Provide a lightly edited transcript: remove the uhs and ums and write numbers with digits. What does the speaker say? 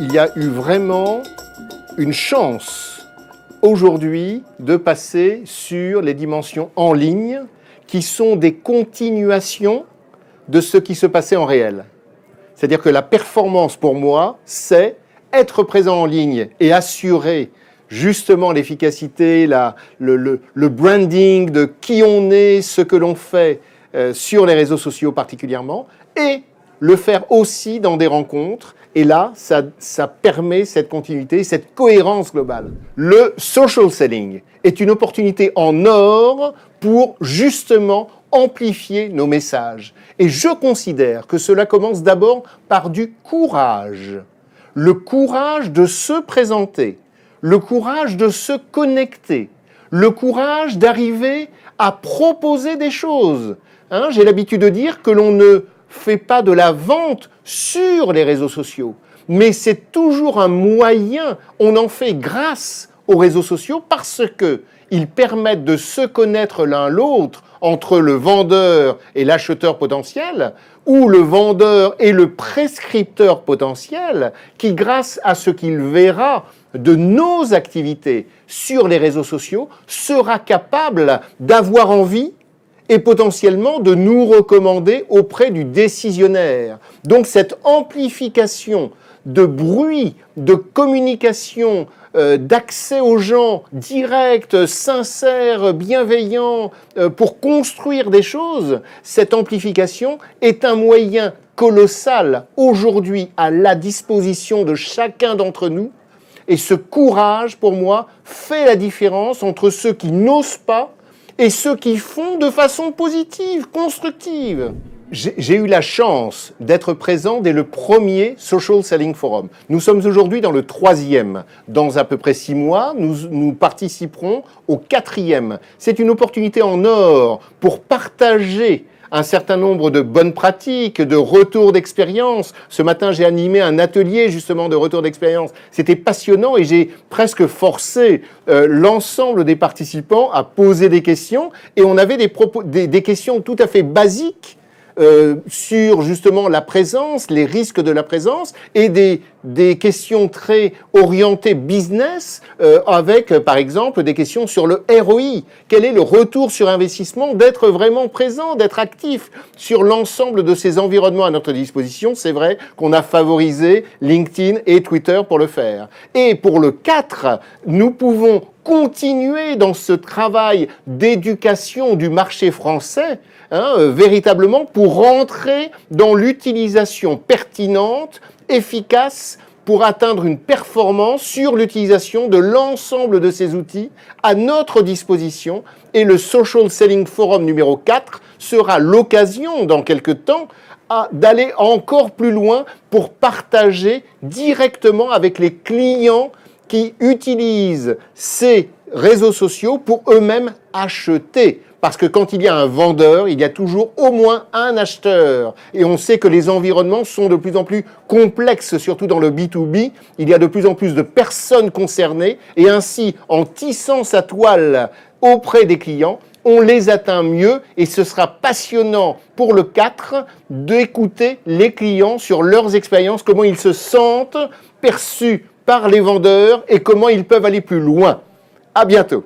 il y a eu vraiment une chance aujourd'hui de passer sur les dimensions en ligne qui sont des continuations de ce qui se passait en réel. C'est-à-dire que la performance pour moi, c'est être présent en ligne et assurer justement l'efficacité, le branding de qui on est, ce que l'on fait sur les réseaux sociaux particulièrement, et le faire aussi dans des rencontres. Et là, ça permet cette continuité, cette cohérence globale. Le social selling est une opportunité en or pour justement amplifier nos messages. Et je considère que cela commence d'abord par du courage. Le courage de se présenter, le courage de se connecter, le courage d'arriver à proposer des choses. J'ai l'habitude de dire que l'on ne fait pas de la vente sur les réseaux sociaux, mais c'est toujours un moyen, on en fait grâce aux réseaux sociaux parce qu'ils permettent de se connaître l'un l'autre entre le vendeur et l'acheteur potentiel, ou le vendeur et le prescripteur potentiel, qui, grâce à ce qu'il verra de nos activités sur les réseaux sociaux, sera capable d'avoir envie et potentiellement de nous recommander auprès du décisionnaire. Donc cette amplification de bruit, de communication, d'accès aux gens direct, sincère, bienveillant, pour construire des choses, cette amplification est un moyen colossal aujourd'hui à la disposition de chacun d'entre nous. Et ce courage, pour moi, fait la différence entre ceux qui n'osent pas et ceux qui font de façon positive, constructive. J'ai eu la chance d'être présent dès le premier Social Selling Forum. Nous sommes aujourd'hui dans le 3e. Dans à peu près 6 mois, nous participerons au 4e. C'est une opportunité en or pour partager un certain nombre de bonnes pratiques, de retours d'expérience. Ce matin, j'ai animé un atelier justement de retour d'expérience. C'était passionnant et j'ai presque forcé l'ensemble des participants à poser des questions. Et on avait des questions tout à fait basiques sur justement la présence, les risques de la présence, et des questions très orientées business, avec par exemple des questions sur le ROI. Quel est le retour sur investissement d'être vraiment présent, d'être actif sur l'ensemble de ces environnements à notre disposition? C'est vrai qu'on a favorisé LinkedIn et Twitter pour le faire. Et pour le 4, nous pouvons continuer dans ce travail d'éducation du marché français, véritablement pour rentrer dans l'utilisation pertinente, efficace, pour atteindre une performance sur l'utilisation de l'ensemble de ces outils à notre disposition. Et le Social Selling Forum numéro 4 sera l'occasion, dans quelques temps, d'aller encore plus loin pour partager directement avec les clients qui utilisent ces réseaux sociaux pour eux-mêmes acheter. Parce que quand il y a un vendeur, il y a toujours au moins un acheteur. Et on sait que les environnements sont de plus en plus complexes, surtout dans le B2B. Il y a de plus en plus de personnes concernées. Et ainsi, en tissant sa toile auprès des clients, on les atteint mieux. Et ce sera passionnant pour le 4 d'écouter les clients sur leurs expériences, comment ils se sentent perçus par les vendeurs et comment ils peuvent aller plus loin. À bientôt.